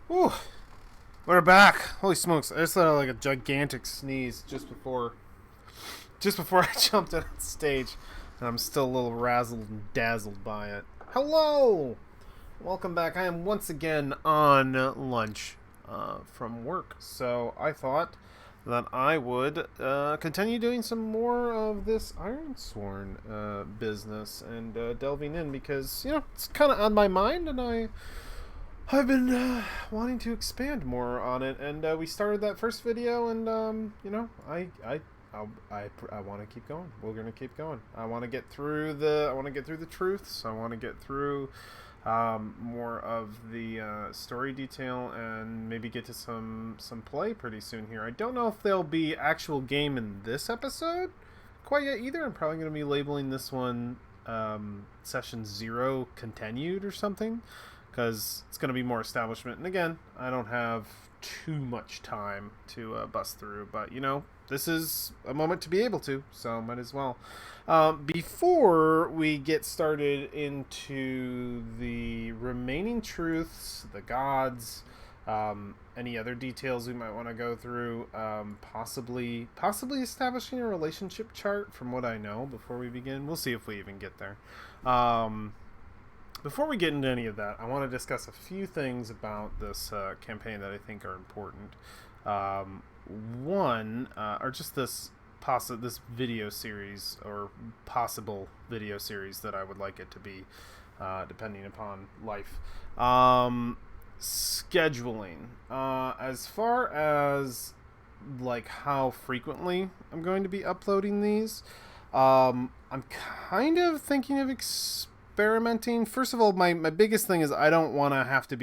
Whew, we're back. Holy smokes! I just let out like a gigantic sneeze just before I jumped on stage, and I'm still a little razzled and dazzled by it. Hello, welcome back. I am once again on lunch from work, so I thought that I would continue doing some more of this Ironsworn business and delving in because it's kind of on my mind, and I've been wanting to expand more on it, and we started that first video, and I want to keep going. We're gonna keep going. I want to get through the truths. I want to get through more of the story detail, and maybe get to some play pretty soon here. I don't know if there'll be actual game in this episode quite yet either. I'm probably gonna be labeling this one session 0 continued or something, because it's going to be more establishment. And again, I don't have too much time to bust through, but this is a moment to be able to, so might as well. Before we get started into the remaining truths, the gods, any other details we might want to go through, possibly establishing a relationship chart from what I know before we begin. We'll see if we even get there. Before we get into any of that, I want to discuss a few things about this campaign that I think are important. One, or just this video series, or possible video series that I would like it to be, depending upon life. Scheduling. As far as like how frequently I'm going to be uploading these, I'm kind of thinking of experimenting. First of all, my biggest thing is I don't want to have to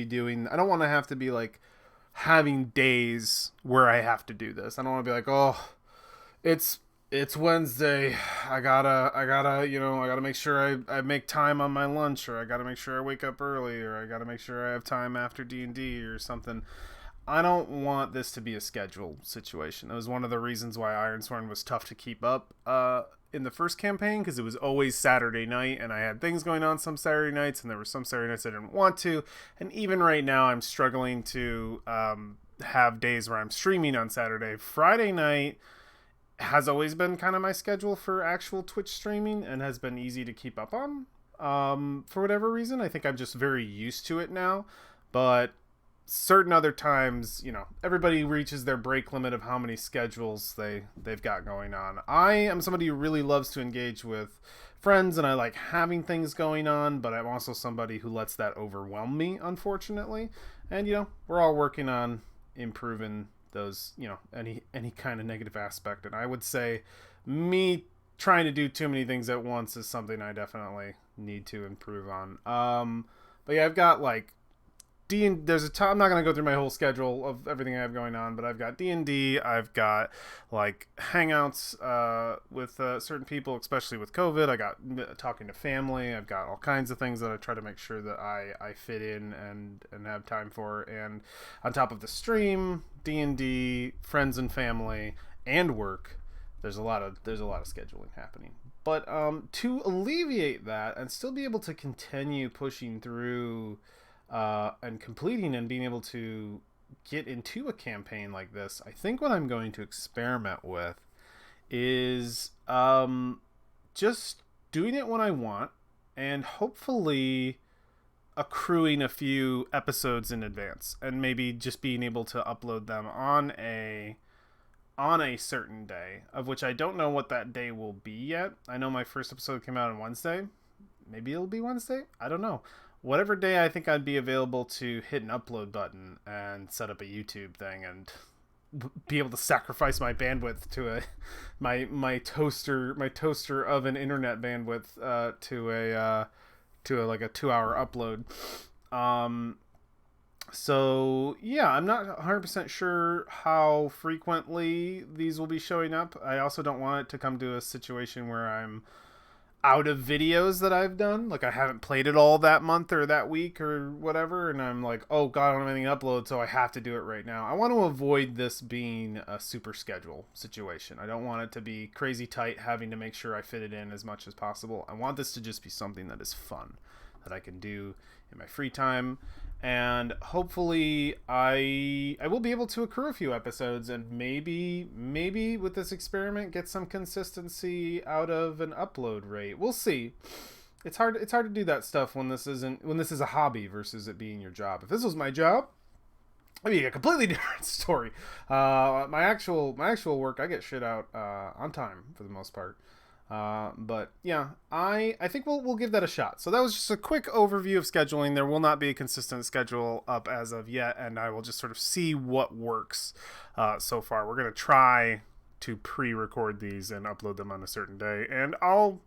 be like having days where I have to do this. I don't want to be like, oh, it's Wednesday. I gotta make sure I make time on my lunch, or I gotta make sure I wake up early, or I gotta make sure I have time after D&D or something. I don't want this to be a schedule situation. It was one of the reasons why Ironsworn was tough to keep up in the first campaign, because it was always Saturday night, and I had things going on some Saturday nights, and there were some Saturday nights I didn't want to. And even right now, I'm struggling to have days where I'm streaming on Saturday. Friday night has always been kind of my schedule for actual Twitch streaming, and has been easy to keep up on. For whatever reason, I think I'm just very used to it now. But certain other times, everybody reaches their break limit of how many schedules they've got going on. I am somebody who really loves to engage with friends, and I like having things going on, but I'm also somebody who lets that overwhelm me, unfortunately. And we're all working on improving those, any kind of negative aspect. And I would say me trying to do too many things at once is something I definitely need to improve on. But yeah, I've got like there's a time. I'm not going to go through my whole schedule of everything I have going on, but I've got D&D, I've got like hangouts with certain people, especially with COVID. I got talking to family. I've got all kinds of things that I try to make sure that I fit in and have time for. And on top of the stream, D&D, friends and family, and work, there's a lot of scheduling happening. But to alleviate that and still be able to continue pushing through and completing and being able to get into a campaign like this, I think what I'm going to experiment with is just doing it when I want, and hopefully accruing a few episodes in advance, and maybe just being able to upload them on a certain day, of which I don't know what that day will be yet. I know my first episode came out on Wednesday. Maybe it'll be Wednesday. I don't know. Whatever day I think I'd be available to hit an upload button and set up a YouTube thing and be able to sacrifice my bandwidth to my toaster oven internet bandwidth to like a 2-hour upload. So yeah, I'm not 100% sure how frequently these will be showing up. I also don't want it to come to a situation where I'm out of videos that I've done. Like, I haven't played it all that month or that week or whatever, and I'm like, oh god, I don't have anything to upload, so I have to do it right now. I want to avoid this being a super schedule situation. I don't want it to be crazy tight, having to make sure I fit it in as much as possible. I want this to just be something that is fun, that I can do in my free time, and hopefully I will be able to accrue a few episodes, and maybe with this experiment get some consistency out of an upload rate. We'll see. It's hard to do that stuff when this is a hobby versus it being your job. If this was my job, it'd be a completely different story. My actual work, I get shit out on time for the most part. But yeah, I think we'll give that a shot. So that was just a quick overview of scheduling. There will not be a consistent schedule up as of yet, and I will just sort of see what works so far. We're gonna try to pre-record these and upload them on a certain day, and I'll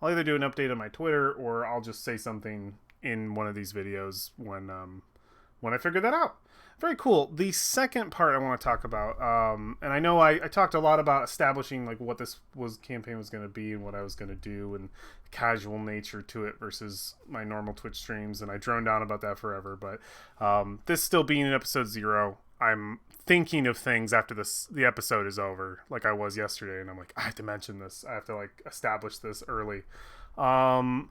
either do an update on my Twitter or I'll just say something in one of these videos when I figure that out. Very cool. The second part I want to talk about, and I know I talked a lot about establishing like what this campaign was going to be and what I was going to do and the casual nature to it versus my normal Twitch streams, and I droned on about that forever. But this still being in episode 0, I'm thinking of things after the episode is over, like I was yesterday, and I'm like, I have to mention this. I have to like establish this early. I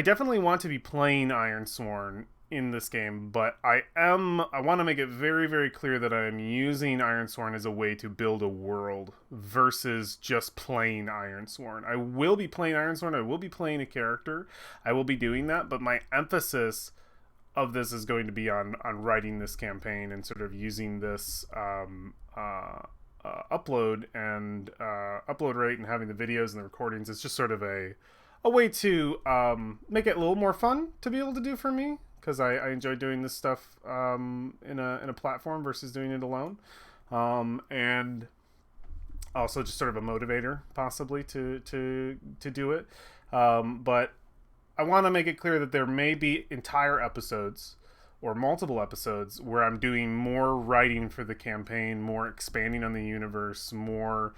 definitely want to be playing Ironsworn in this game, but I want to make it very, very clear that I am using Ironsworn as a way to build a world versus just playing Ironsworn. I will be playing Ironsworn, I will be playing a character, I will be doing that, but my emphasis of this is going to be on writing this campaign and sort of using this upload rate and having the videos and the recordings. It's just sort of a way to make it a little more fun to be able to do for me, because I enjoy doing this stuff in a platform versus doing it alone, and also just sort of a motivator possibly to do it. But I want to make it clear that there may be entire episodes or multiple episodes where I'm doing more writing for the campaign, more expanding on the universe, more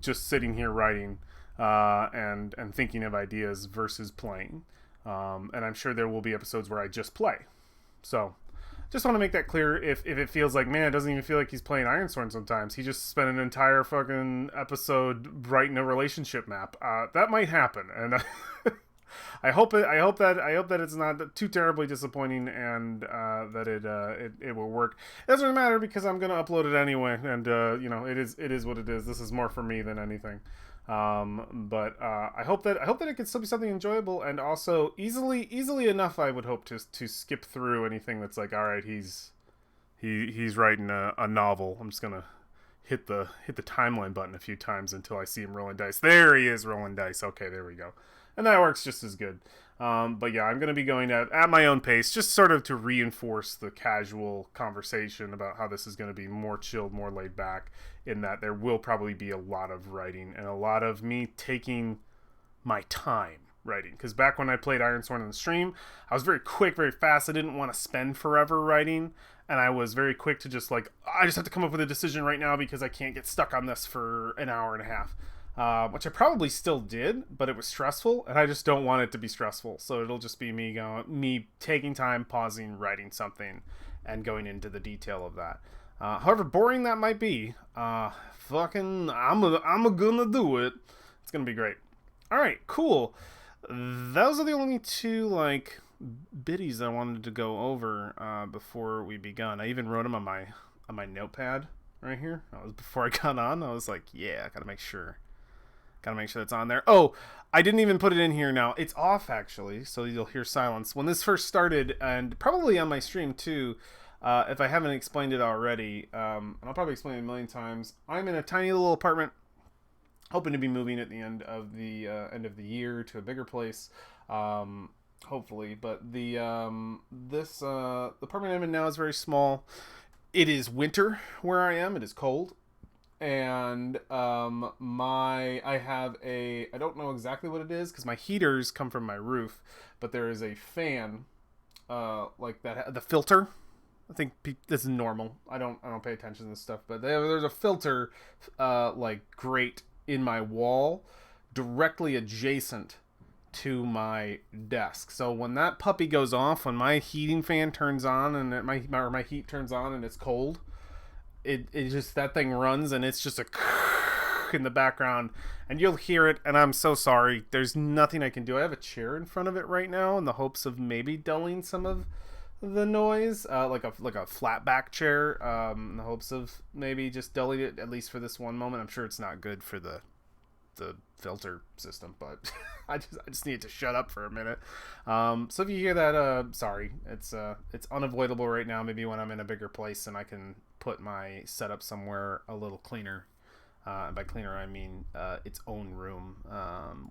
just sitting here writing and thinking of ideas versus playing. And I'm sure there will be episodes where I just play. So just want to make that clear. If it feels like, man, it doesn't even feel like he's playing Ironsworn sometimes. He just spent an entire fucking episode writing a relationship map. That might happen, and I hope that it's not too terribly disappointing, and that it will work. It doesn't really matter because I'm gonna upload it anyway, and it is what it is. This is more for me than anything. But I hope that it can still be something enjoyable, and also easily enough. I would hope to skip through anything that's like, all right, he's writing a novel. I'm just gonna hit the timeline button a few times until I see him rolling dice. There he is rolling dice. Okay, there we go. And that works just as good. But yeah, I'm going to be going at my own pace, just sort of to reinforce the casual conversation about how this is going to be more chilled, more laid back, in that there will probably be a lot of writing and a lot of me taking my time writing. Because back when I played Ironsworn on the stream, I was very quick, very fast. I didn't want to spend forever writing. And I was very quick to just like, I just have to come up with a decision right now because I can't get stuck on this for an hour and a half. Which I probably still did, but it was stressful, and I just don't want it to be stressful. So it'll just be me taking time, pausing, writing something, and going into the detail of that. However boring that might be, I'm gonna do it. It's gonna be great. All right, cool. Those are the only two like biddies that I wanted to go over before we begun. I even wrote them on my notepad right here. That was before I got on. I was like, yeah, I gotta make sure it's on there. Oh, I didn't even put it in here now. It's off, actually, so you'll hear silence. When this first started, and probably on my stream, too, if I haven't explained it already, and I'll probably explain it a million times, I'm in a tiny little apartment, hoping to be moving at the end of the year to a bigger place, hopefully. But the apartment I'm in now is very small. It is winter where I am. It is cold. And I have I don't know exactly what it is because my heaters come from my roof, but there is a fan like that, the filter. I think this is normal. I don't pay attention to this stuff, but there's a filter like grate in my wall directly adjacent to my desk. So when that puppy goes off, when my heating fan turns on and my heat turns on and it's cold, it just, that thing runs and it's just a in the background and you'll hear it, and I'm so sorry. There's nothing I can do. I have a chair in front of it right now in the hopes of maybe dulling some of the noise, like a flat back chair, in the hopes of maybe just dulling it at least for this one moment. I'm sure it's not good for the filter system, but I just need it to shut up for a minute. So if you hear that, sorry, it's unavoidable right now. Maybe when I'm in a bigger place and I can put my setup somewhere a little cleaner. And by cleaner, I mean its own room.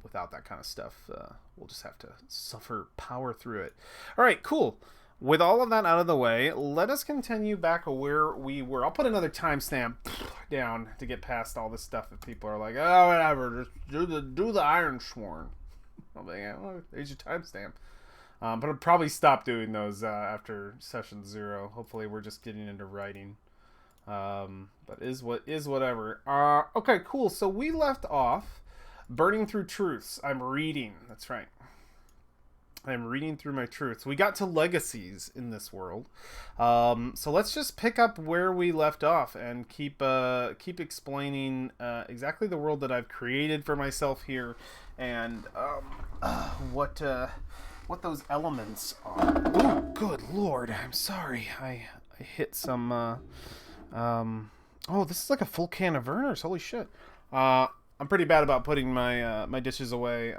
Without that kind of stuff, we'll just have to power through it. All right, cool. With all of that out of the way, let us continue back where we were. I'll put another timestamp down to get past all this stuff if people are like, oh, whatever, just do the Ironsworn. I'll be like, oh, there's your timestamp. But I'll probably stop doing those after session 0. Hopefully we're just getting into writing. But whatever. Okay, cool. So we left off burning through truths. I'm reading. That's right. I'm reading through my truths. We got to legacies in this world. So let's just pick up where we left off and keep explaining exactly the world that I've created for myself here, and what those elements are. Ooh, good lord! I'm sorry. I hit some. Oh, this is like a full can of Vernors. Holy shit. I'm pretty bad about putting my my dishes away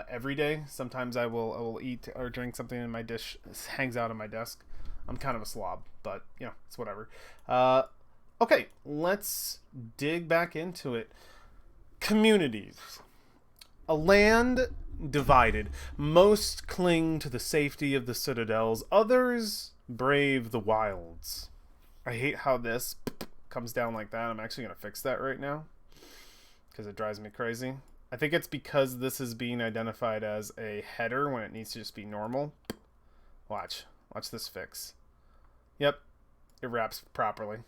every day. Sometimes I will eat or drink something and my dish hangs out on my desk. I'm kind of a slob, but you know, it's whatever. Okay, let's dig back into it. Communities. A land divided. Most cling to the safety of the citadels. Others brave the wilds. I hate how this comes down like that. I'm actually going to fix that right now, because it drives me crazy. I think it's because this is being identified as a header when it needs to just be normal. Watch this fix. Yep, it wraps properly.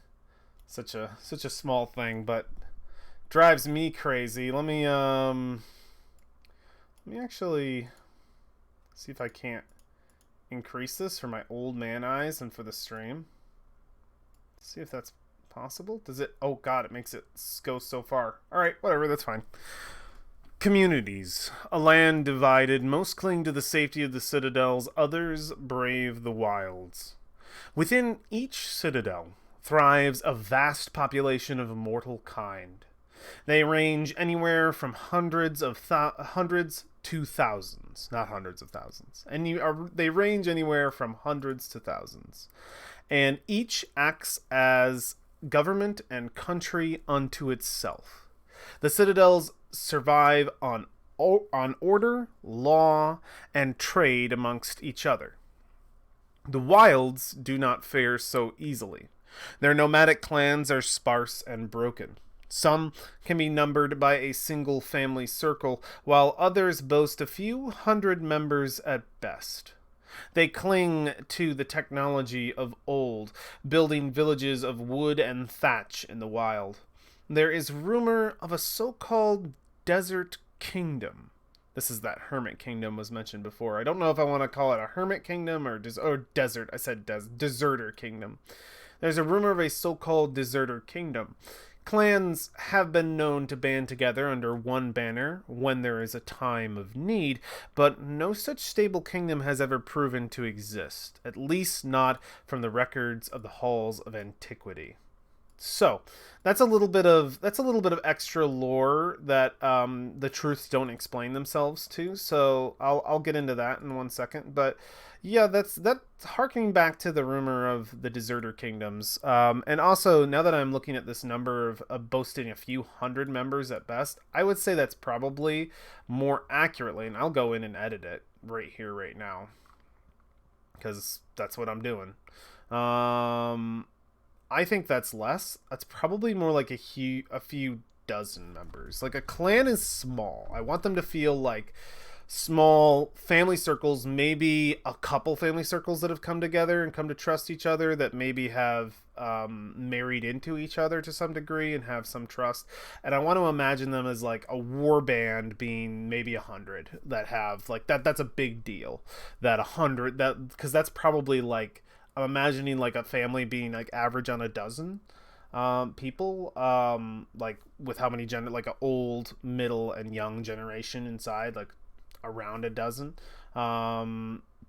Such a small thing, but drives me crazy. Let me actually see if I can't increase this for my old man eyes and for the stream. See if that's possible. Does it? Oh god, it makes it go so far. Alright, whatever, that's fine. Communities. A land divided. Most cling to the safety of the citadels. Others brave the wilds. Within each citadel thrives a vast population of immortal kind. They range anywhere from hundreds to thousands. Not hundreds of thousands. And they range anywhere from hundreds to thousands. And each acts as government and country unto itself. The citadels survive on order, law, and trade amongst each other. The wilds do not fare so easily. Their nomadic clans are sparse and broken. Some can be numbered by a single family circle, while others boast a few hundred members at best. They cling to the technology of old, building villages of wood and thatch in the wild. There is rumor of a so-called desert kingdom. This is that hermit kingdom was mentioned before. I don't know if I want to call it a hermit kingdom or desert. I said deserter kingdom. There's a rumor of a so-called deserter kingdom. Clans have been known to band together under one banner when there is a time of need, but no such stable kingdom has ever proven to exist, at least not from the records of the halls of antiquity. So, that's a little bit of extra lore that the truths don't explain themselves to. So I'll get into that in 1 second. But yeah, that's harkening back to the rumor of the deserter kingdoms. And also, now that I'm looking at this number of boasting a few hundred members at best, I would say that's probably more accurately. And I'll go in and edit it right here, right now, because that's what I'm doing. I think that's less. That's probably more like a few dozen members. Like, a clan is small. I want them to feel like small family circles, maybe a couple family circles that have come together and come to trust each other, that maybe have married into each other to some degree and have some trust. And I want to imagine them as like a war band being maybe 100 that have like that's a big deal. That 100, that because that's probably like, I'm imagining like a family being like average on a dozen people, like with how many like an old, middle, and young generation inside, like around a dozen.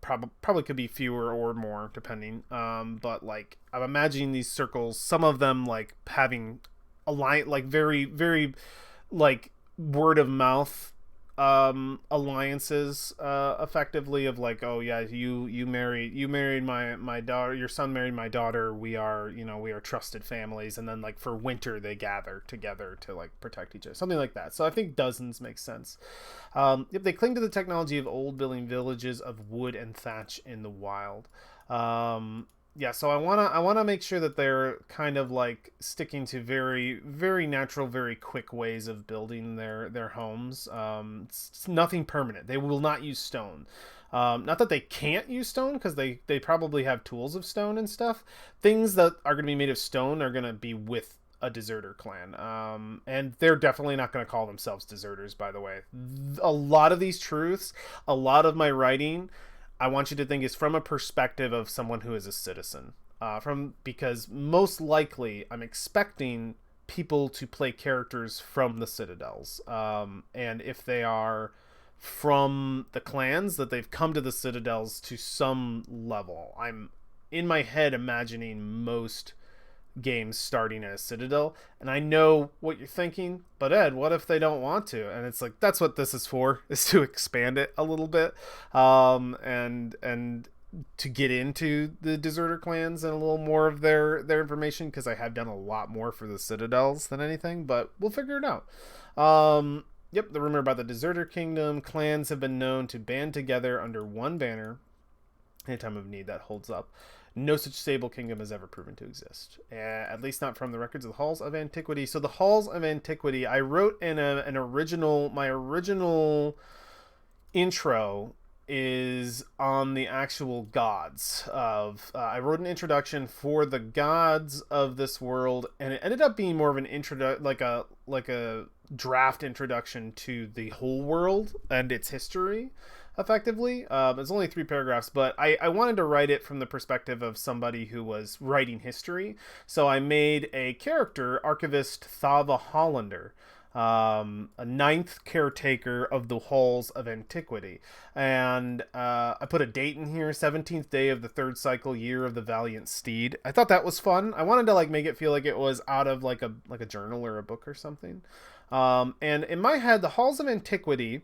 probably could be fewer or more depending. But like I'm imagining these circles, some of them like having a line, like very very like word of mouth alliances, effectively, of like, oh yeah, you married my daughter, your son married my daughter, we are, we are trusted families, and then like for winter they gather together to like protect each other, something like that. So I think dozens makes sense. If they cling to the technology of old, building villages of wood and thatch in the wild. Yeah, so I wanna make sure that they're kind of like sticking to very very natural, very quick ways of building their homes. It's nothing permanent. They will not use stone. Not that they can't use stone, because they probably have tools of stone and stuff. Things that are going to be made of stone are going to be with a deserter clan, and they're definitely not going to call themselves deserters, by the way. A lot of these truths, a lot of my writing, I want you to think is from a perspective of someone who is a citizen. Because most likely I'm expecting people to play characters from the citadels, and if they are from the clans, that they've come to the citadels to some level. I'm in my head imagining most games starting at a citadel, and I know what you're thinking, but Ed, what if they don't want to? And it's like, that's what this is for, is to expand it a little bit, and to get into the deserter clans and a little more of their information, because I have done a lot more for the citadels than anything, but we'll figure it out. Yep, the rumor about the deserter kingdom. Clans have been known to band together under one banner in a time of need. That holds up. No such stable kingdom has ever proven to exist, at least not from the records of the Halls of Antiquity. So the Halls of Antiquity, I wrote in my original intro is on the actual gods of, I wrote an introduction for the gods of this world, and it ended up being more of an like a draft introduction to the whole world and its history, effectively. It's only 3 paragraphs, but I wanted to write it from the perspective of somebody who was writing history. So I made a character, Archivist Thava Hollander, a 9th caretaker of the Halls of Antiquity. And I put a date in here, 17th day of the 3rd cycle, year of the Valiant Steed. I thought that was fun. I wanted to like make it feel like it was out of like a journal or a book or something. And in my head, the Halls of Antiquity,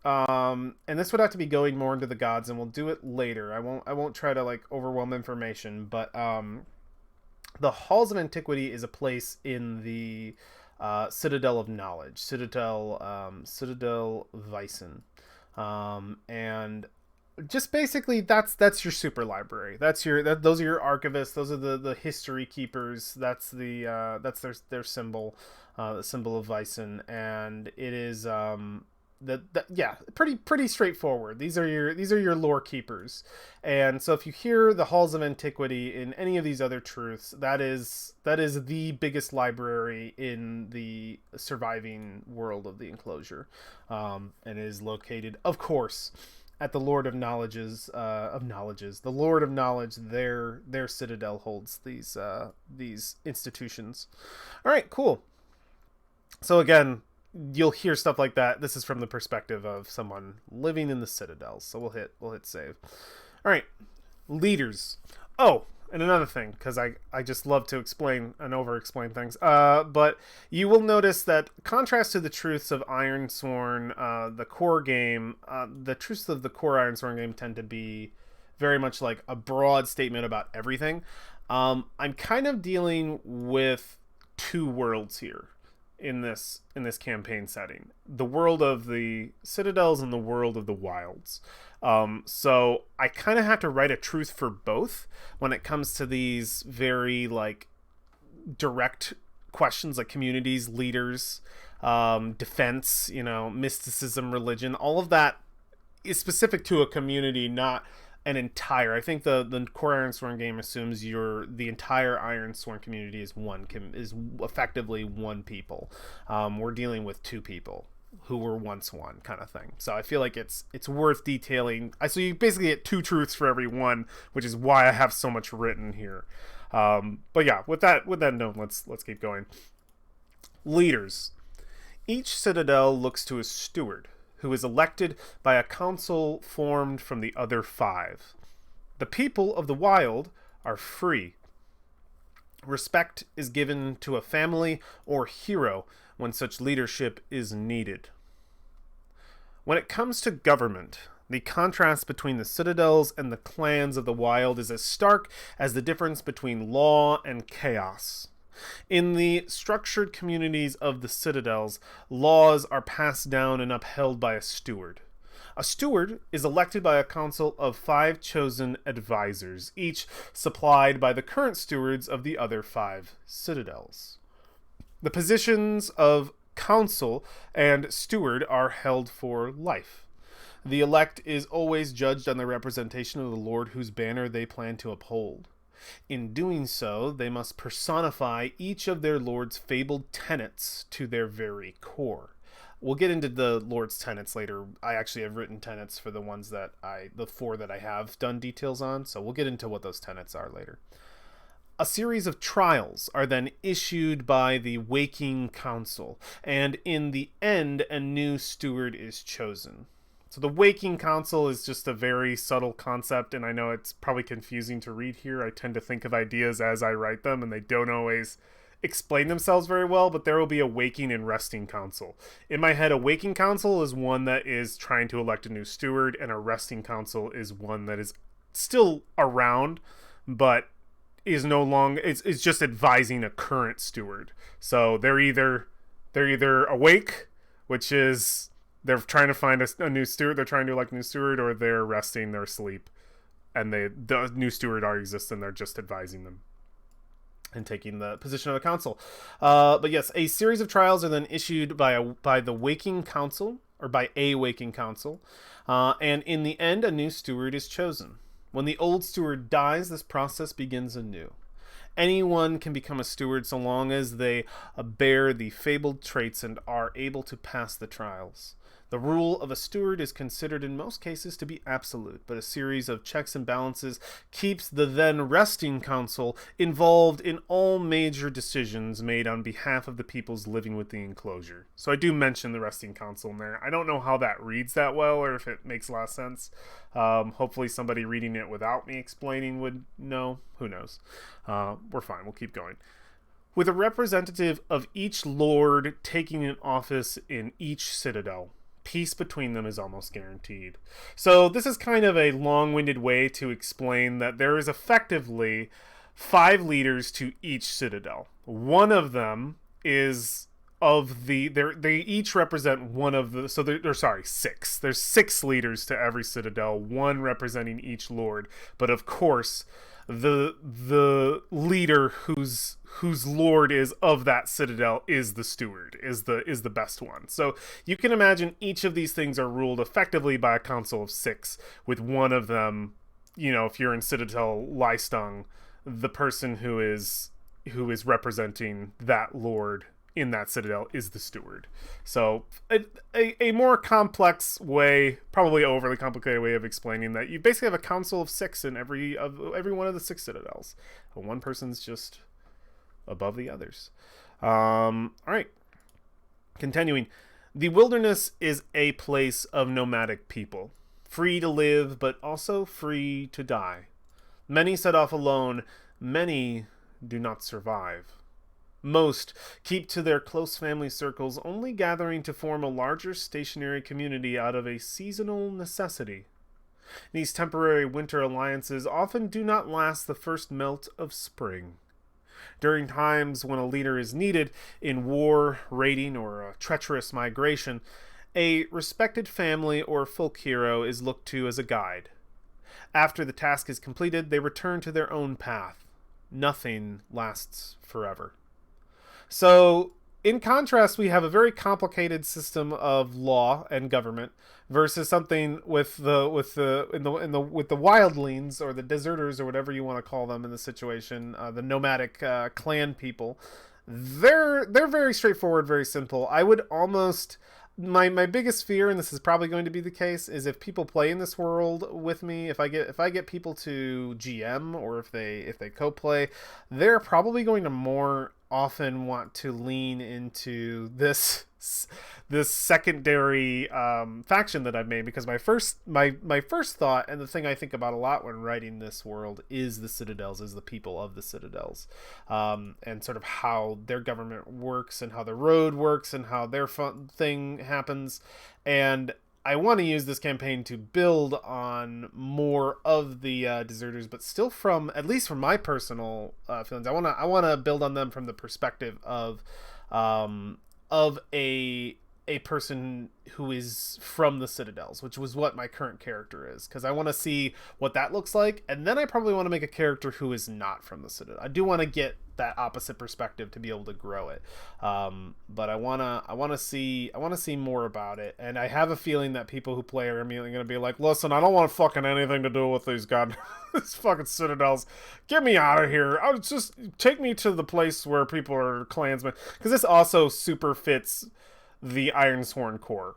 and this would have to be going more into the gods, and we'll do it later. I won't try to like overwhelm information, but the Halls of Antiquity is a place in the Citadel of Knowledge, Citadel Weissen, and just basically that's your super library. Those are your archivists. Those are the history keepers. That's their symbol, the symbol of Weissen, and it is yeah, pretty straightforward. These are your lore keepers. And so if you hear the Halls of Antiquity in any of these other truths, that is the biggest library in the surviving world of the enclosure, and is located, of course, at the Lord of Knowledge's the Lord of Knowledge. Their citadel holds these institutions. All right, cool. So again, you'll hear stuff like that. This is from the perspective of someone living in the citadels. So we'll hit save. All right, leaders. Oh, and another thing, because I just love to explain and over-explain things. But you will notice that, contrast to the truths of Ironsworn, the core game, the truths of the core Ironsworn game tend to be very much like a broad statement about everything. I'm kind of dealing with 2 worlds here in this campaign setting: the world of the citadels and the world of the wilds. So I kind of have to write a truth for both when it comes to these very like direct questions, like communities, leaders, defense, mysticism, religion. All of that is specific to a community, not an entire. I think the core Ironsworn game assumes the entire Ironsworn community is effectively one people. We're dealing with 2 people who were once one, kind of thing. So I feel like it's worth detailing. So you basically get 2 truths for every one, which is why I have so much written here. But yeah, with that note, let's keep going. Leaders. Each citadel looks to a steward, who is elected by a council formed from the other 5. The people of the wild are free. Respect is given to a family or hero when such leadership is needed. When it comes to government, the contrast between the citadels and the clans of the wild is as stark as the difference between law and chaos. In the structured communities of the citadels, laws are passed down and upheld by a steward. A steward is elected by a council of 5 chosen advisors, each supplied by the current stewards of the other 5 citadels. The positions of council and steward are held for life. The elect is always judged on the representation of the lord whose banner they plan to uphold. In doing so, they must personify each of their lord's fabled tenets to their very core. We'll get into the Lord's tenets later. I actually have written tenets for the 4 that I have done details on, so we'll get into what those tenets are later. A series of trials are then issued by the Waking Council, and in the end, a new steward is chosen. So the Waking Council is just a very subtle concept, and I know it's probably confusing to read here. I tend to think of ideas as I write them, and they don't always explain themselves very well, but there will be a waking and resting council. In my head, a waking council is one that is trying to elect a new steward, and a resting council is one that is still around, but is no longer, it's just advising a current steward. So they're either awake, which is they're trying to find a new steward, they're trying to elect a new steward, or they're resting, they're asleep, and the new steward already exists and they're just advising them and taking the position of the council. But yes, a series of trials are then issued by the Waking Council, or by a Waking Council, and in the end, a new steward is chosen. When the old steward dies, this process begins anew. Anyone can become a steward so long as they bear the fabled traits and are able to pass the trials. The rule of a steward is considered in most cases to be absolute, but a series of checks and balances keeps the then resting council involved in all major decisions made on behalf of the peoples living with the enclosure. So I do mention the resting council in there. I don't know how that reads that well or if it makes a lot of sense. Hopefully somebody reading it without me explaining would know. Who knows? We're fine. We'll keep going. With a representative of each lord taking an office in each citadel, peace between them is almost guaranteed. So this is kind of a long-winded way to explain that there is effectively 5 leaders to each citadel. One of them is they each represent one of the, so there's 6. There's 6 leaders to every citadel, one representing each lord. But of course, the leader whose lord is of that citadel is the steward, is the best one. So you can imagine each of these things are ruled effectively by a council of 6, with one of them, if you're in Citadel Lystung, the person who is representing that lord in that citadel is the steward. So a more complex way, probably overly complicated way of explaining that you basically have a council of 6 in every one of the 6 citadels. One person's just above the others. All right. Continuing. The wilderness is a place of nomadic people, free to live, but also free to die. Many set off alone. Many do not survive. Most keep to their close family circles, only gathering to form a larger stationary community out of a seasonal necessity. These temporary winter alliances often do not last the first melt of spring. During times when a leader is needed, in war, raiding, or a treacherous migration, a respected family or folk hero is looked to as a guide. After the task is completed, they return to their own path. Nothing lasts forever. So, in contrast, we have a very complicated system of law and government versus something with the wildlings, or the deserters, or whatever you want to call them in the situation, the nomadic clan people. They're very straightforward, very simple. I would almost, my biggest fear, and this is probably going to be the case, is if people play in this world with me, if I get people to GM, or if they co-play, they're probably going to more often want to lean into this this secondary faction that I've made, because my first thought, and the thing I think about a lot when writing this world, is the Citadels, is the people of the Citadels, and sort of how their government works and how the road works and how their thing happens. And I want to use this campaign to build on more of the deserters, but still from, at least from my personal feelings, I want to build on them from the perspective of a person who is from the Citadels, which was what my current character is, because I want to see what that looks like, and then I probably want to make a character who is not from the Citadel. I do want to get that opposite perspective to be able to grow it, but I want to see more about it, and I have a feeling that people who play are immediately going to be like, listen, I don't want fucking anything to do with these god these fucking Citadels. Get me out of here. I'll just take me to the place where people are clansmen, because this also super fits the Ironsworn core.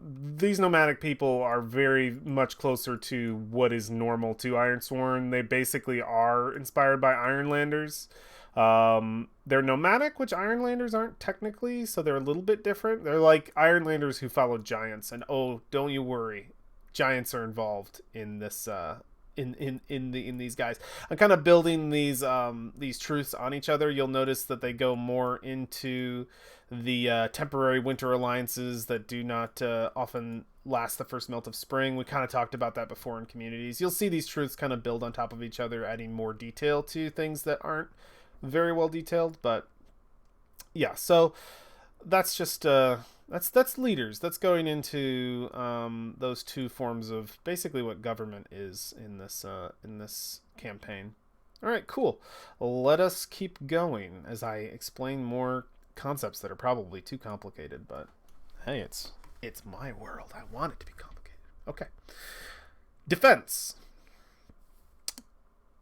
These nomadic people are very much closer to what is normal to Ironsworn. They basically are inspired by Ironlanders. They're nomadic, which Ironlanders aren't technically, so they're a little bit different. They're like Ironlanders who follow giants, and oh, don't you worry, giants are involved in this in these guys. I'm kind of building these truths on each other. You'll notice that they go more into the temporary winter alliances that do not often last the first melt of spring. We kind of talked about that before in communities. You'll see these truths kind of build on top of each other, adding more detail to things that aren't very well detailed. But yeah, so that's just that's leaders. That's going into those two forms of basically what government is in this campaign. All right, cool. Let us keep going as I explain more concepts that are probably too complicated, but hey, it's my world. I want it to be complicated. Okay. Defense.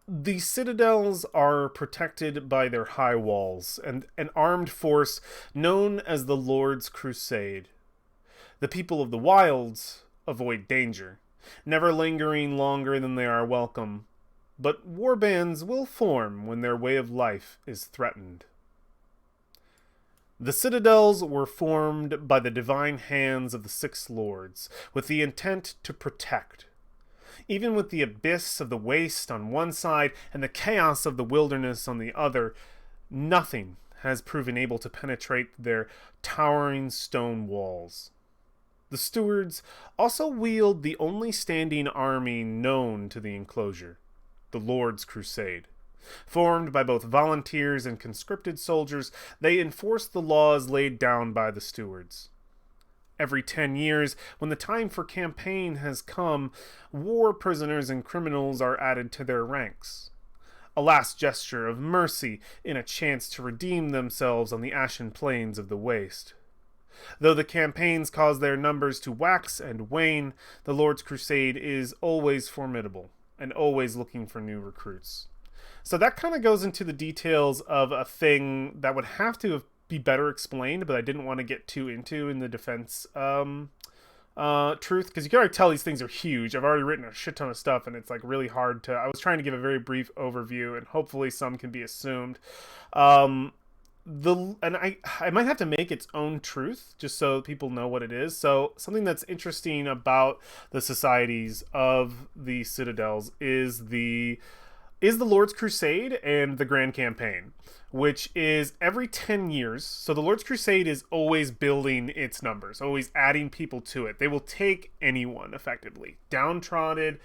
The citadels are protected by their high walls and an armed force known as the Lord's Crusade. The people of the wilds avoid danger, never lingering longer than they are welcome, but warbands will form when their way of life is threatened. The citadels were formed by the divine hands of the Six Lords, with the intent to protect. Even with the abyss of the waste on one side and the chaos of the wilderness on the other, nothing has proven able to penetrate their towering stone walls. The stewards also wield the only standing army known to the enclosure, the Lord's Crusade. Formed by both volunteers and conscripted soldiers, they enforce the laws laid down by the stewards. Every 10 years, when the time for campaign has come, war prisoners and criminals are added to their ranks. A last gesture of mercy in a chance to redeem themselves on the ashen plains of the waste. Though the campaigns cause their numbers to wax and wane, the Lord's Crusade is always formidable and always looking for new recruits. So that kind of goes into the details of a thing that would have to be better explained, but I didn't want to get too into in the defense truth, because you can already tell these things are huge. I've already written a shit ton of stuff, and it's like really hard to... I was trying to give a very brief overview, and hopefully some can be assumed. I might have to make its own truth just so people know what it is. So something that's interesting about the societies of the citadels is the Lord's Crusade and the Grand Campaign, which is every 10 years. So the Lord's Crusade is always building its numbers, always adding people to it. They will take anyone, effectively. Downtrodden,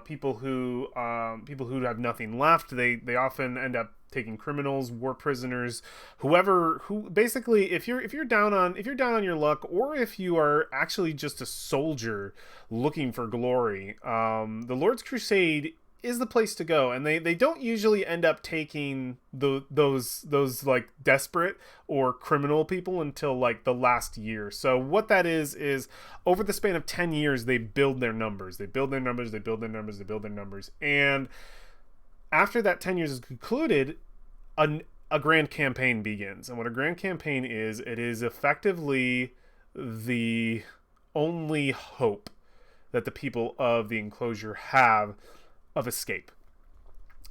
people who have nothing left. They often end up taking criminals, war prisoners, who basically, if you're down on your luck, or if you are actually just a soldier looking for glory, the Lord's Crusade is the place to go. And they don't usually end up taking those like desperate or criminal people until like the last year. So what that is over the span of 10 years, they build their numbers. And after that 10 years is concluded, a grand campaign begins. And what a grand campaign is, it is effectively the only hope that the people of the enclosure have of escape.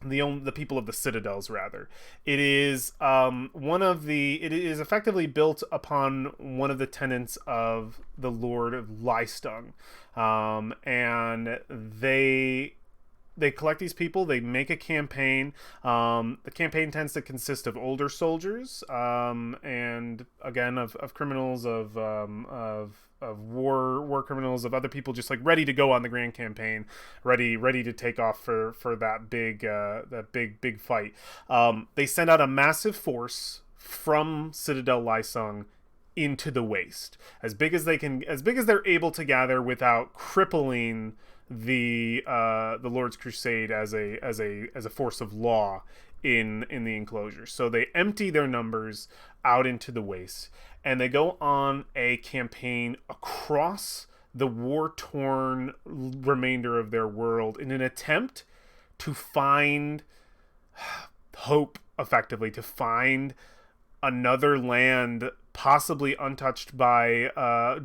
the people of the citadels, rather. It is it is effectively built upon one of the tenets of the Lord of Lystung, and they collect these people. They make a campaign. The campaign tends to consist of older soldiers, and again of criminals, of war criminals, of other people just like ready to go on the grand campaign, ready to take off for that big fight. They send out a massive force from Citadel Lysung into the waste, as big as they're able to gather without crippling the Lord's Crusade as a force of law in the enclosure. So they empty their numbers out into the waste, and they go on a campaign across the war-torn remainder of their world in an attempt to find hope, effectively, to find another land possibly untouched by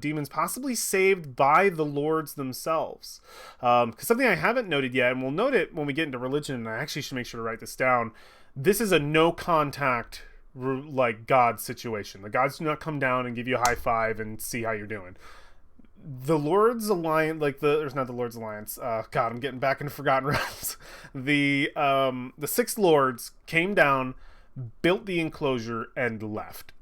demons, possibly saved by the lords themselves. Because something I haven't noted yet, and we'll note it when we get into religion, and I actually should make sure to write this down, this is a no contact like God situation. The gods do not come down and give you a high five and see how you're doing. The Lord's Alliance, there's not the Lord's Alliance. God, I'm getting back into Forgotten Realms. The six lords came down, built the enclosure, and left.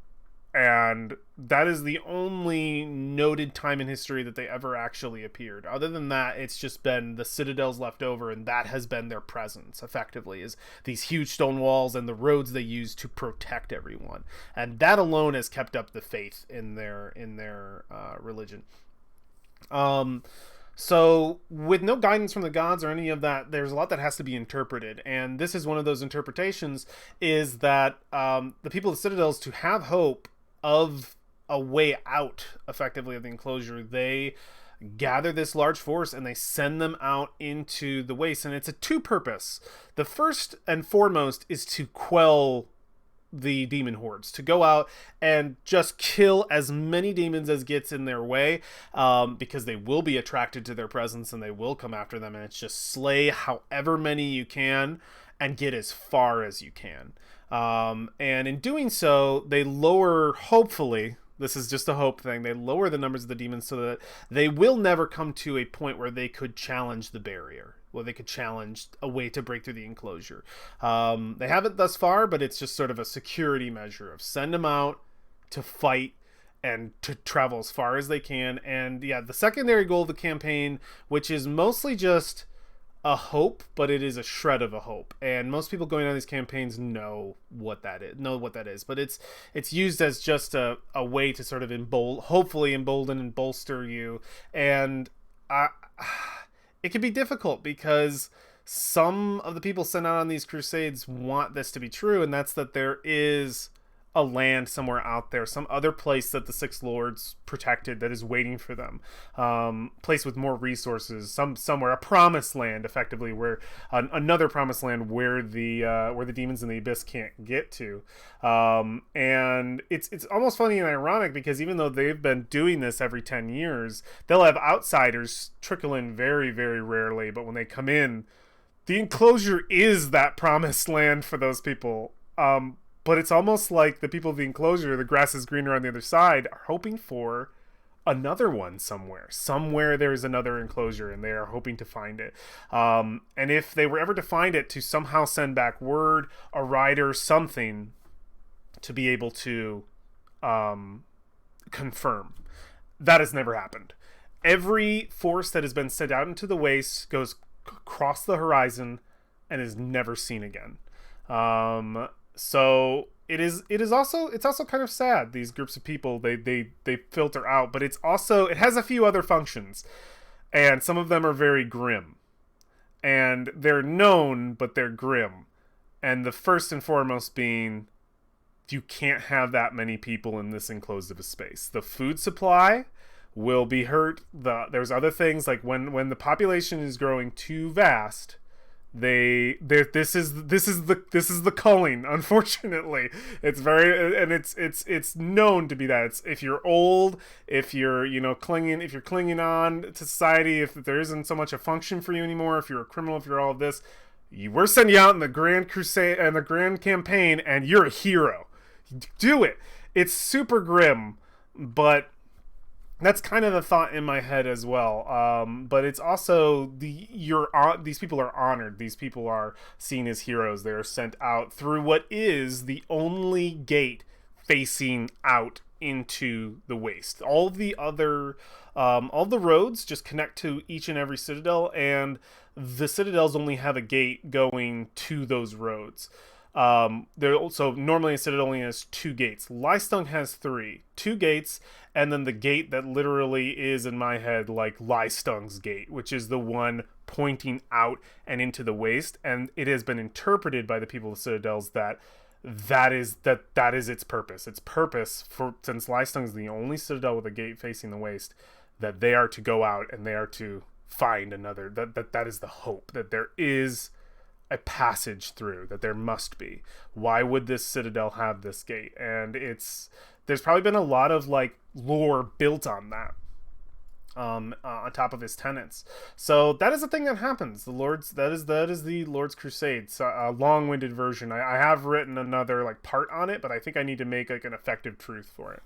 And that is the only noted time in history that they ever actually appeared. Other than that, it's just been the citadels left over, and that has been their presence, effectively, is these huge stone walls and the roads they use to protect everyone. And that alone has kept up the faith in their religion. So with no guidance from the gods or any of that, there's a lot that has to be interpreted. And this is one of those interpretations, is that the people of the citadels, to have hope of a way out, effectively, of the enclosure, they gather this large force and they send them out into the waste. And it's a two purpose. The first and foremost is to quell the demon hordes, to go out and just kill as many demons as gets in their way, because they will be attracted to their presence and they will come after them. And it's just slay however many you can and get as far as you can. And in doing so, they lower, hopefully, this is just a hope thing, they lower the numbers of the demons so that they will never come to a point where they could challenge the barrier, where they could challenge a way to break through the enclosure. They haven't thus far, but it's just sort of a security measure of send them out to fight and to travel as far as they can. And yeah, the secondary goal of the campaign, which is mostly just a hope, but it is a shred of a hope, and most people going on these campaigns know what that is, but it's used as just a way to sort of hopefully embolden and bolster you. And it can be difficult because some of the people sent out on these crusades want this to be true, and that's that there is a land somewhere out there, some other place that the Six Lords protected that is waiting for them, place with more resources, somewhere, a promised land, effectively, where another promised land where the demons in the abyss can't get to. And it's almost funny and ironic, because even though they've been doing this every 10 years, they'll have outsiders trickle in very, very rarely, but when they come in, the enclosure is that promised land for those people. But it's almost like the people of the enclosure, the grass is greener on the other side, are hoping for another one somewhere. Somewhere there's another enclosure, and they are hoping to find it. And if they were ever to find it, to somehow send back word, a rider, something, to be able to confirm. That has never happened. Every force that has been sent out into the waste goes across the horizon and is never seen again. So it's also kind of sad, these groups of people, they filter out, but it has a few other functions, and some of them are very grim, and they're known, but they're grim. And the first and foremost being, you can't have that many people in this enclosed of a space. The food supply will be hurt. There's other things, like when the population is growing too vast, this is the culling, unfortunately. It's known to be that. It's, if you're old, if you're clinging on to society, if there isn't so much a function for you anymore, if you're a criminal, if you're all of this, We're sending you out in the Grand Crusade and the Grand Campaign, and you're a hero. Do it. It's super grim, but that's kind of the thought in my head as well. But it's also these people are honored. These people are seen as heroes. They are sent out through what is the only gate facing out into the waste. All the roads just connect to each and every citadel, and the citadels only have a gate going to those roads. There also normally a citadel only has two gates. Lystung has two gates, and then the gate that literally is in my head like Lystung's gate, which is the one pointing out and into the waste. And it has been interpreted by the people of citadels that is its purpose. Its purpose, for since Lystung's the only citadel with a gate facing the waste, that they are to go out and they are to find another. That is the hope, that there is a passage through, that there must be. Why would this citadel have this gate? And there's probably been a lot of like lore built on that, on top of his tenets. So that is the thing that happens. That is the Lord's Crusade. So, a long-winded version. I have written another like part on it, but I think I need to make like an effective truth for it.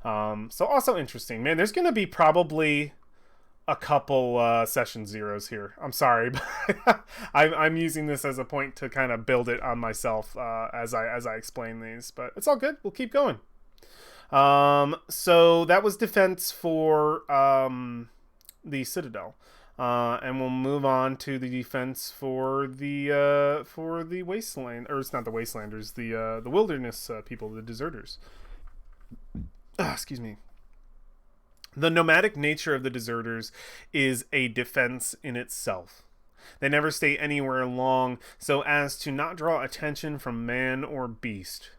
So also interesting, man. There's gonna be probably a couple session zeros here. I'm sorry, but I'm using this as a point to kind of build it on myself as I explain these. But it's all good. We'll keep going. So that was defense for the Citadel, and we'll move on to the defense for the Wasteland, or it's not the Wastelanders, the Wilderness people, the Deserters. Excuse me. The nomadic nature of the Deserters is a defense in itself. They never stay anywhere long, so as to not draw attention from man or beast.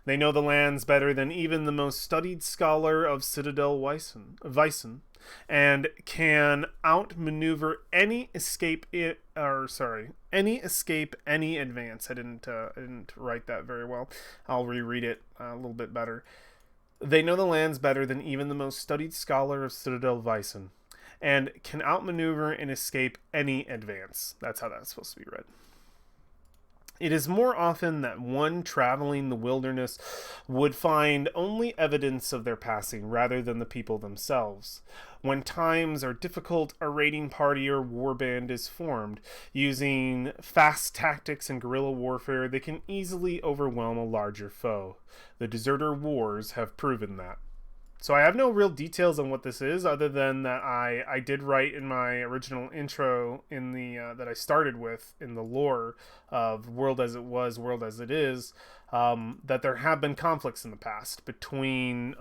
They know the lands better than even the most studied scholar of Citadel Wyson, and can outmaneuver any escape, any advance. I didn't write that very well. I'll reread it a little bit better. They know the lands better than even the most studied scholar of Citadel Wyson, and can outmaneuver and escape any advance. That's how that's supposed to be read. It is more often that one traveling the wilderness would find only evidence of their passing rather than the people themselves. When times are difficult, a raiding party or warband is formed. Using fast tactics and guerrilla warfare, they can easily overwhelm a larger foe. The Deserter Wars have proven that. So I have no real details on what this is, other than that I did write in my original intro in the that I started with in the lore of World as It Was, World as It Is, that there have been conflicts in the past between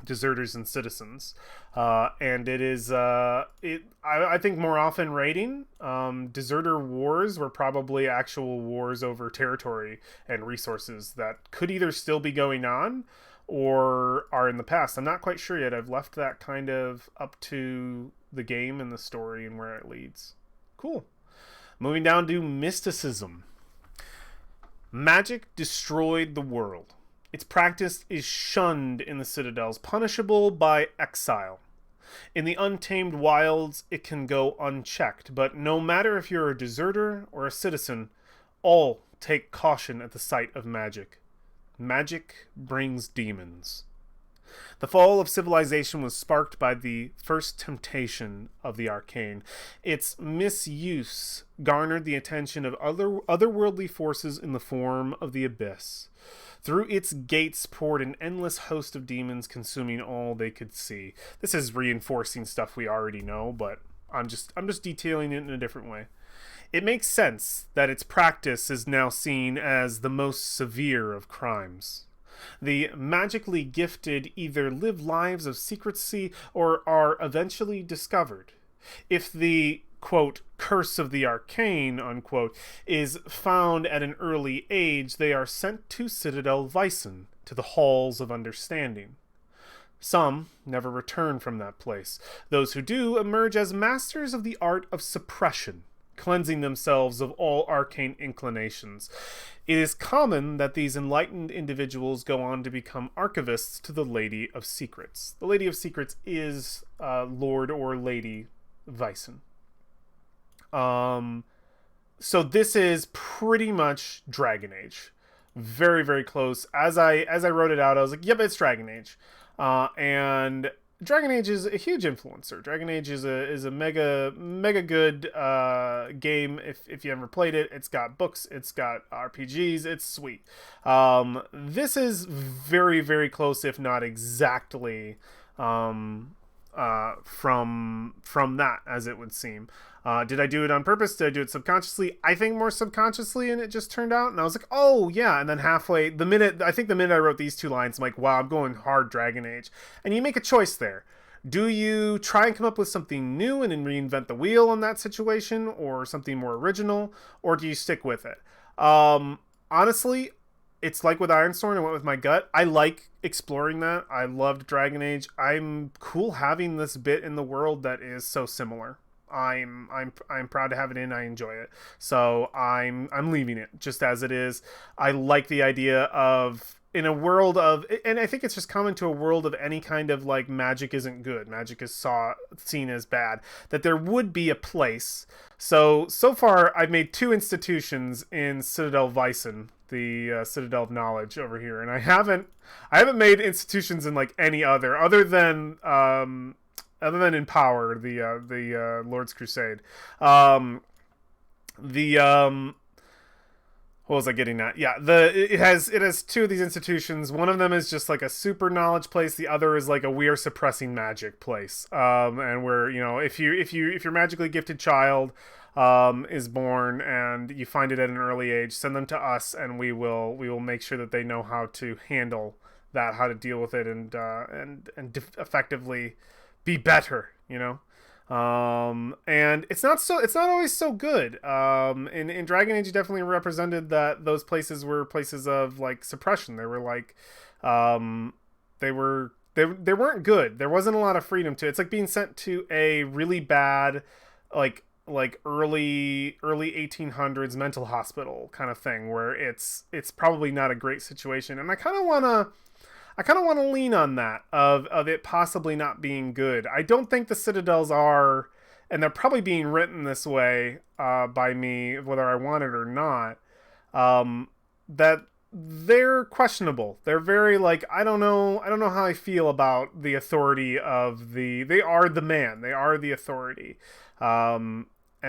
deserters and citizens, and it is I think more often raiding. Deserter wars were probably actual wars over territory and resources that could either still be going on or are in the past. I'm not quite sure yet. I've left that kind of up to the game and the story and where it leads. Cool. Moving down to mysticism. Magic destroyed the world. Its practice is shunned in the citadels, punishable by exile. In the untamed wilds, it can go unchecked, but no matter if you're a deserter or a citizen, all take caution at the sight of magic. Magic brings demons. The fall of civilization was sparked by the first temptation of the arcane. Its misuse garnered the attention of otherworldly forces in the form of the abyss. Through its gates poured an endless host of demons, consuming all they could see. This is reinforcing stuff we already know, but I'm just detailing it in a different way. It makes sense that its practice is now seen as the most severe of crimes. The magically gifted either live lives of secrecy or are eventually discovered. If the, quote, curse of the arcane, unquote, is found at an early age, they are sent to Citadel Wyson, to the halls of understanding. Some never return from that place. Those who do emerge as masters of the art of suppression, cleansing themselves of all arcane inclinations. It is common that these enlightened individuals go on to become archivists to the Lady of Secrets. The Lady of Secrets is Lord or Lady Wyson. So this is pretty much Dragon Age, very very close. As I wrote it out, I was like, yep, it's Dragon Age, and Dragon Age is a huge influencer. Dragon Age is a mega good game. If you ever played it, it's got books, it's got RPGs, it's sweet. This is very very close, if not exactly, from that, as it would seem. Did I do it on purpose? Did I do it subconsciously? I think more subconsciously, and it just turned out. And I was like, oh yeah. And then halfway, the minute I wrote these two lines, I'm like, wow, I'm going hard Dragon Age. And you make a choice there. Do you try and come up with something new and then reinvent the wheel in that situation, or something more original, or do you stick with it? Honestly, it's like with Ironsworn, I went with my gut. I like exploring that. I loved Dragon Age. I'm cool having this bit in the world that is so similar. I'm proud to have it in. I enjoy it. So I'm leaving it just as it is. I like the idea of, in a world of, and I think it's just common to a world of any kind of like magic isn't good. Magic is seen as bad. That there would be a place. So far I've made two institutions in Citadel Vyson, the Citadel of Knowledge over here, and I haven't made institutions in like any other than in Power, the Lord's Crusade. The What was I getting at? Yeah, it has two of these institutions. One of them is just like a super knowledge place. The other is like a we are suppressing magic place. And where, if your magically gifted child is born and you find it at an early age, send them to us, and we will make sure that they know how to handle that, how to deal with it, and effectively be better. And it's not always so good. In Dragon Age, you definitely represented that those places were places of like suppression. They were like, they weren't good. There wasn't a lot of freedom to it. It's like being sent to a really bad, like early 1800s mental hospital kind of thing, where it's probably not a great situation. And I kind of want to lean on that of it possibly not being good. I don't think the Citadels are, and they're probably being written this way by me, whether I want it or not, that they're questionable. They're very like, I don't know how I feel about the authority of they are the man. They are the authority. And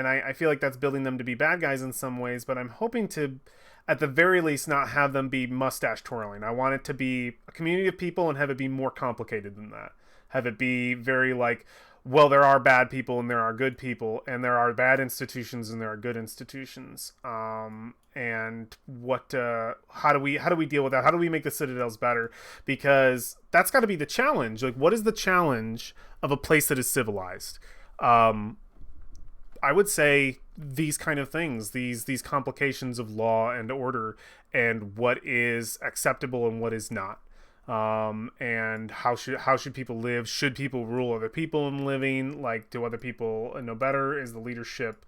I feel like that's building them to be bad guys in some ways, but I'm hoping to, at the very least, not have them be mustache twirling. I want it to be a community of people and have it be more complicated than that. Have it be very like, well, there are bad people and there are good people, and there are bad institutions and there are good institutions. And how do we deal with that? How do we make the Citadels better? Because that's got to be the challenge. Like, what is the challenge of a place that is civilized? I would say these kind of things, these complications of law and order, and what is acceptable and what is not, and how should people live? Should people rule other people in living? Like, do other people know better? Is leadership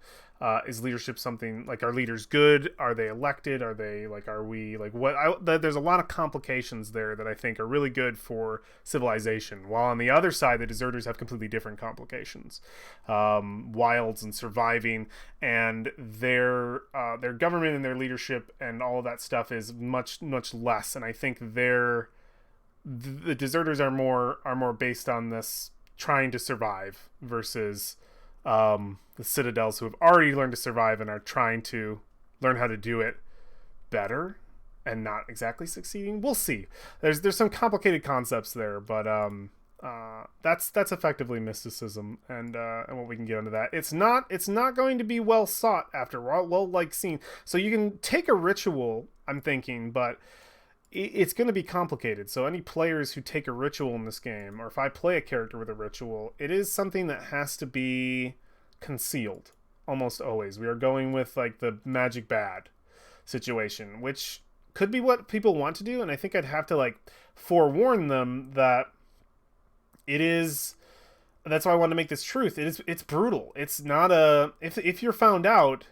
something like, are leaders good? Are they elected? Are they like, are we like what? There's a lot of complications there that I think are really good for civilization. While on the other side, the deserters have completely different complications, wilds and surviving, and their government and their leadership and all of that stuff is much less. And I think the deserters are more based on this trying to survive versus the Citadels, who have already learned to survive and are trying to learn how to do it better and not exactly succeeding. We'll see. There's some complicated concepts there, but that's effectively mysticism, and what we can get into that. It's not going to be well sought after, well like seen. So you can take a ritual, I'm thinking, but it's going to be complicated. So any players who take a ritual in this game, or if I play a character with a ritual, it is something that has to be concealed almost always. We are going with like the magic bad situation, which could be what people want to do, and I think I'd have to like forewarn them that it is. That's why I want to make this truth. It's brutal. It's not a, if you're found out,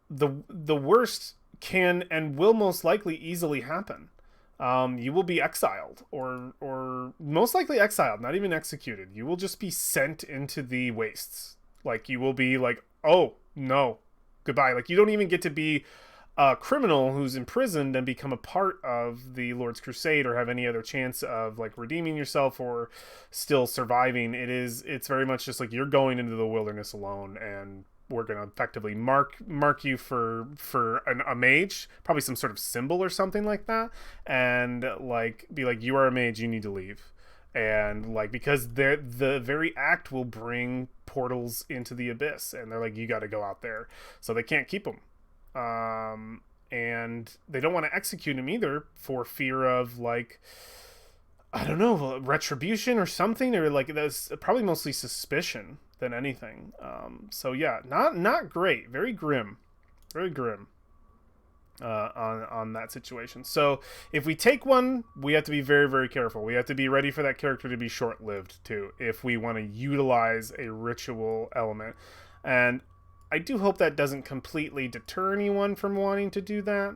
the worst can and will most likely easily happen. You will be exiled, or most likely exiled, not even executed. You will just be sent into the wastes. Like, you will be like, oh no, goodbye. Like, you don't even get to be a criminal who's imprisoned and become a part of the Lord's Crusade or have any other chance of like redeeming yourself or still surviving. It's very much just like you're going into the wilderness alone, and we're going to effectively mark you for a mage, probably some sort of symbol or something like that, and like be like, you are a mage, you need to leave. And like, because the very act will bring portals into the abyss, and they're like, you got to go out there, so they can't keep them. And they don't want to execute him either for fear of like, I don't know, retribution or something, or like that's probably mostly suspicion than anything. So yeah, not great, very grim, on that situation. So if we take one, we have to be very, very careful. We have to be ready for that character to be short-lived too, if we want to utilize a ritual element. And I do hope that doesn't completely deter anyone from wanting to do that.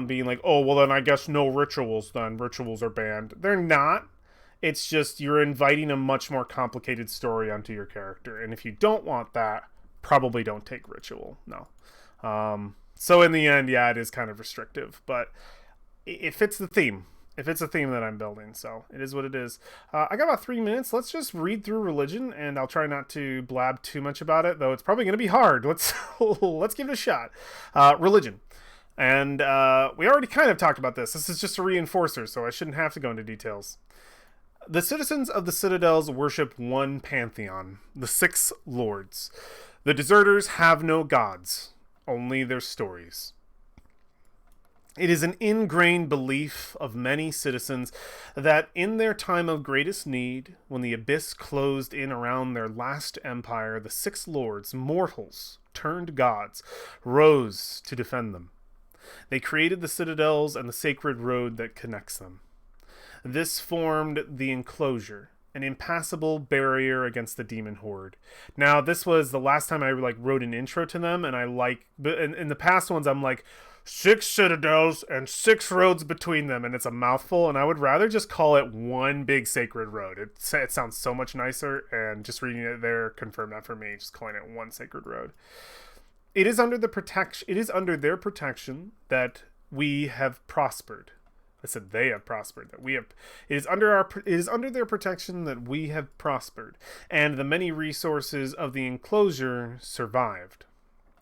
Being like, oh, well then I guess no rituals then. Rituals are banned. They're not. It's just you're inviting a much more complicated story onto your character. And if you don't want that, probably don't take ritual. No. So in the end, yeah, it is kind of restrictive. But it fits the theme. If it's a theme that I'm building, so it is what it is. I got about 3 minutes. Let's just read through religion, and I'll try not to blab too much about it, though it's probably going to be hard. Let's give it a shot. Religion. And we already kind of talked about this. This is just a reinforcer, so I shouldn't have to go into details. The citizens of the citadels worship one pantheon, the six lords. The deserters have no gods, only their stories. It is an ingrained belief of many citizens that in their time of greatest need, when the abyss closed in around their last empire, the six lords, mortals turned gods, rose to defend them. They created the citadels and the sacred road that connects them. This formed the enclosure, an impassable barrier against the demon horde. Now, this was the last time I wrote an intro to them, and but in the past ones, I'm like, 6 citadels and 6 roads between them, and it's a mouthful, and I would rather just call it one big sacred road. It sounds so much nicer, and just reading it there confirmed that for me, just calling it one sacred road. It is under their protection that we have prospered. I said they have prospered. That we have. It is under their protection that we have prospered, and the many resources of the enclosure survived.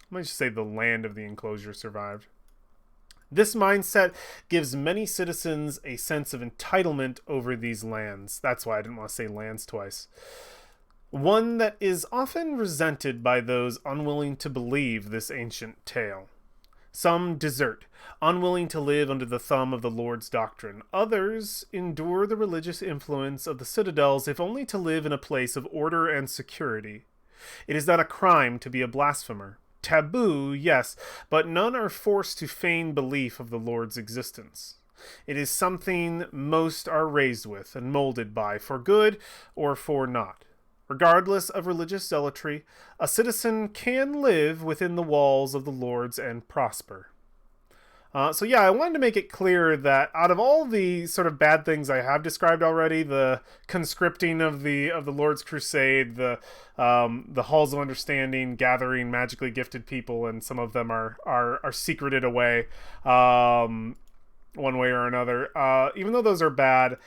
I might just say the land of the enclosure survived. This mindset gives many citizens a sense of entitlement over these lands. That's why I didn't want to say lands twice. One that is often resented by those unwilling to believe this ancient tale. Some desert, unwilling to live under the thumb of the Lord's doctrine. Others endure the religious influence of the citadels, if only to live in a place of order and security. It is not a crime to be a blasphemer. Taboo, yes, but none are forced to feign belief of the Lord's existence. It is something most are raised with and molded by, for good or for naught. Regardless of religious zealotry, a citizen can live within the walls of the Lord's and prosper. So yeah, I wanted to make it clear that out of all the sort of bad things I have described already, the conscripting of the Lord's Crusade, the halls of understanding, gathering magically gifted people, and some of them are secreted away, one way or another. Even though those are bad,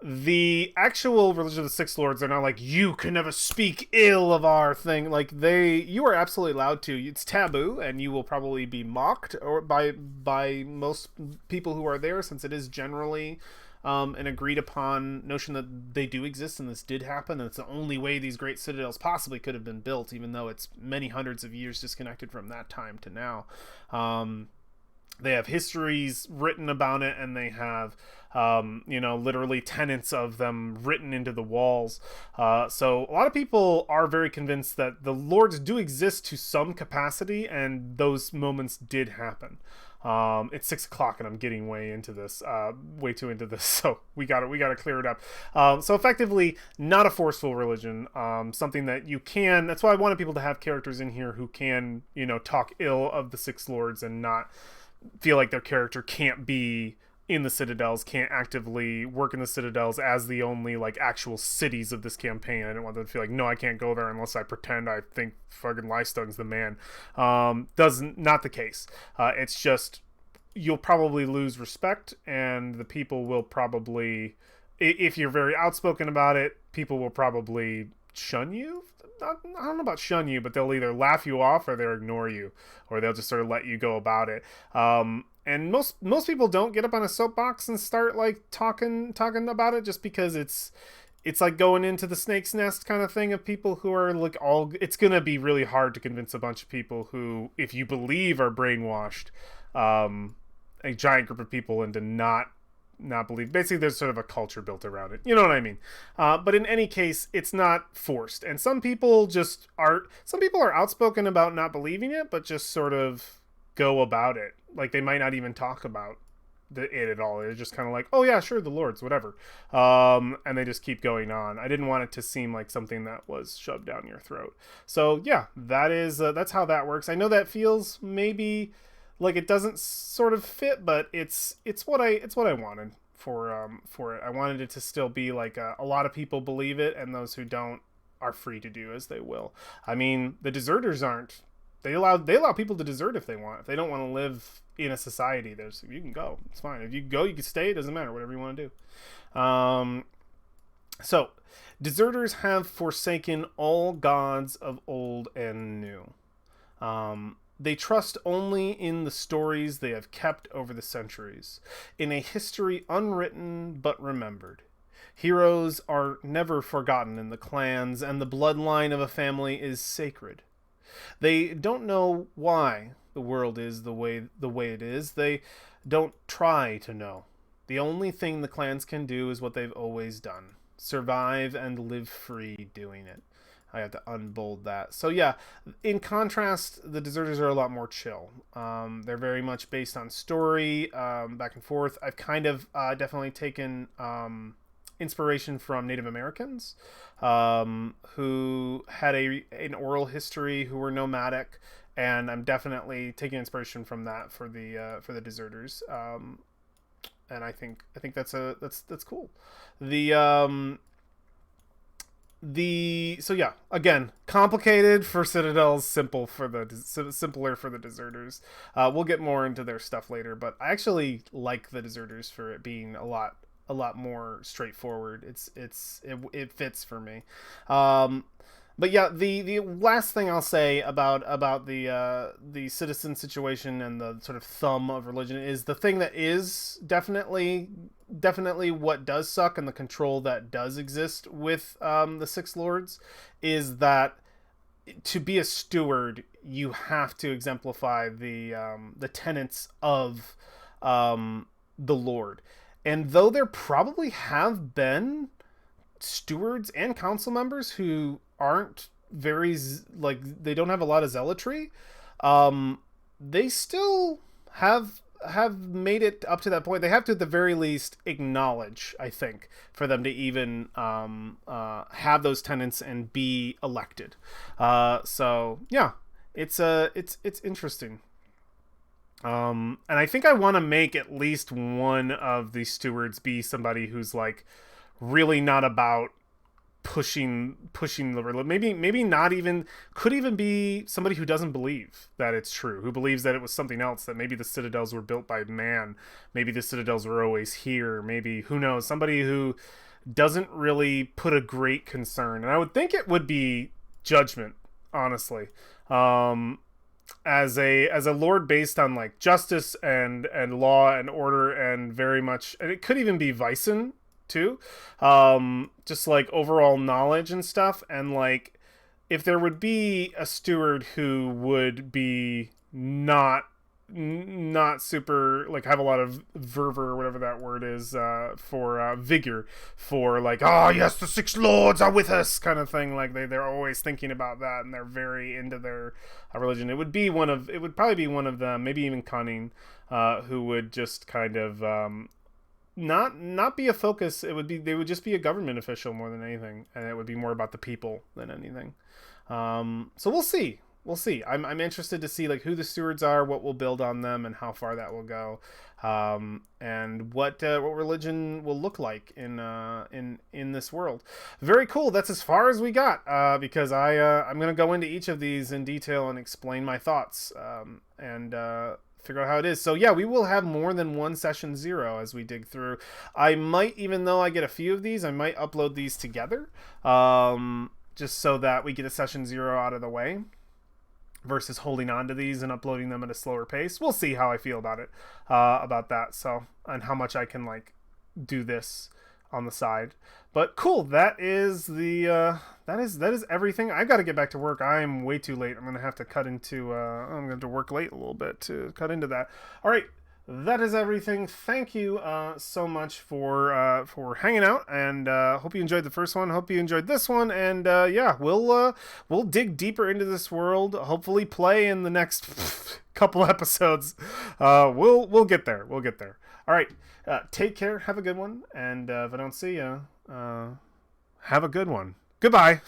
the actual religion of the Six Lords are not like, you can never speak ill of our thing. Like, you are absolutely allowed to. It's taboo, and you will probably be mocked or by most people who are there, since it is generally an agreed upon notion that they do exist and this did happen, and it's the only way these great citadels possibly could have been built, even though it's many hundreds of years disconnected from that time to now. They have histories written about it, and they have literally tenets of them written into the walls. So a lot of people are very convinced that the lords do exist to some capacity, and those moments did happen. It's 6 o'clock and I'm getting way too into this, so we gotta clear it up. So effectively, not a forceful religion, something that you can. That's why I wanted people to have characters in here who can, talk ill of the Six Lords and not feel like their character can't be in the citadels can't actively work in the citadels as the only like actual cities of this campaign. I didn't want them to feel like, no, I can't go there unless I pretend I think fucking Lystone's the man. Doesn't not the case. It's just you'll probably lose respect, and the people will probably, if you're very outspoken about it, people will probably shun you. I don't know about shun you, but they'll either laugh you off or they'll ignore you, or they'll just sort of let you go about it. And most people don't get up on a soapbox and start like talking about it, just because it's like going into the snake's nest kind of thing of people who are like all. It's gonna be really hard to convince a bunch of people who, if you believe, are brainwashed, a giant group of people into not believe. Basically, there's sort of a culture built around it. You know what I mean? But in any case, it's not forced. And some people are outspoken about not believing it, but just sort of go about it. Like they might not even talk about it at all. They're just kind of like, oh yeah, sure, the Lords, whatever. And they just keep going on. I didn't want it to seem like something that was shoved down your throat. So yeah, that's how that works. I know that feels maybe like it doesn't sort of fit, but it's what I wanted for it. I wanted it to still be like a lot of people believe it, and those who don't are free to do as they will. I mean, the deserters aren't. They allow people to desert if they want. If they don't want to live in a society, you can go. It's fine. If you go, you can stay. It doesn't matter. Whatever you want to do. So, deserters have forsaken all gods of old and new. They trust only in the stories they have kept over the centuries, in a history unwritten but remembered. Heroes are never forgotten in the clans, and the bloodline of a family is sacred. They don't know why the world is the way it is. They don't try to know. The only thing the clans can do is what they've always done: survive and live free doing it. I have to unbold that. So yeah, in contrast, the deserters are a lot more chill. They're very much based on story, back and forth. I've kind of definitely taken inspiration from Native Americans, who had an oral history, who were nomadic, and I'm definitely taking inspiration from that for the deserters. And I think that's cool. So yeah, again, complicated for Citadels, simpler for the deserters. We'll get more into their stuff later, but I actually like the deserters for it being a lot more straightforward. It fits for me. But yeah, the last thing I'll say about the citizen situation and the sort of thumb of religion is the thing that is definitely what does suck, and the control that does exist with the Six Lords is that to be a steward, you have to exemplify the tenets of the Lord. And though there probably have been stewards and council members who aren't very they don't have a lot of zealotry, they still have made it up to that point. They have to at the very least acknowledge, I think, for them to even have those tenets and be elected. So yeah, it's interesting. And I think I want to make at least one of the stewards be somebody who's like really not about pushing the religion. Maybe not even, could even be somebody who doesn't believe that it's true, who believes that it was something else, that maybe the citadels were built by man, maybe the citadels were always here, maybe, who knows, somebody who doesn't really put a great concern. And I would think it would be Judgment, honestly. As a lord based on like justice and law and order, and very much, and it could even be Vysen too, just like overall knowledge and stuff. And like, if there would be a steward who would be not super, like, have a lot of fervor or whatever that word is, for vigor, for like, oh yes, the Six Lords are with us kind of thing. Like they're always thinking about that, and they're very into their religion. It would probably be one of them, maybe even Cunning, who would just kind of not be a focus. They would just be a government official more than anything, and it would be more about the people than anything. So we'll see. I'm interested to see like who the stewards are, what will build on them, and how far that will go. and what religion will look like in this world. Very cool. That's as far as we got, because I'm gonna go into each of these in detail and explain my thoughts, and figure out how it is. So yeah, we will have more than one session 0 as we dig through. I might, even though I get a few of these, I might upload these together, just so that we get a session 0 out of the way, versus holding on to these and uploading them at a slower pace. We'll see how I feel about it, about that. So, and how much I can like do this on the side. But cool, that is that is everything. I got to get back to work. I'm way too late. I'm gonna have to cut into I'm gonna have to work late a little bit to cut into that. All right, that is everything. Thank you so much for hanging out, and hope you enjoyed the first one. Hope you enjoyed this one, and yeah, we'll dig deeper into this world. Hopefully, play in the next couple episodes. We'll get there. We'll get there. All right, take care. Have a good one, and if I don't see you, have a good one. Goodbye.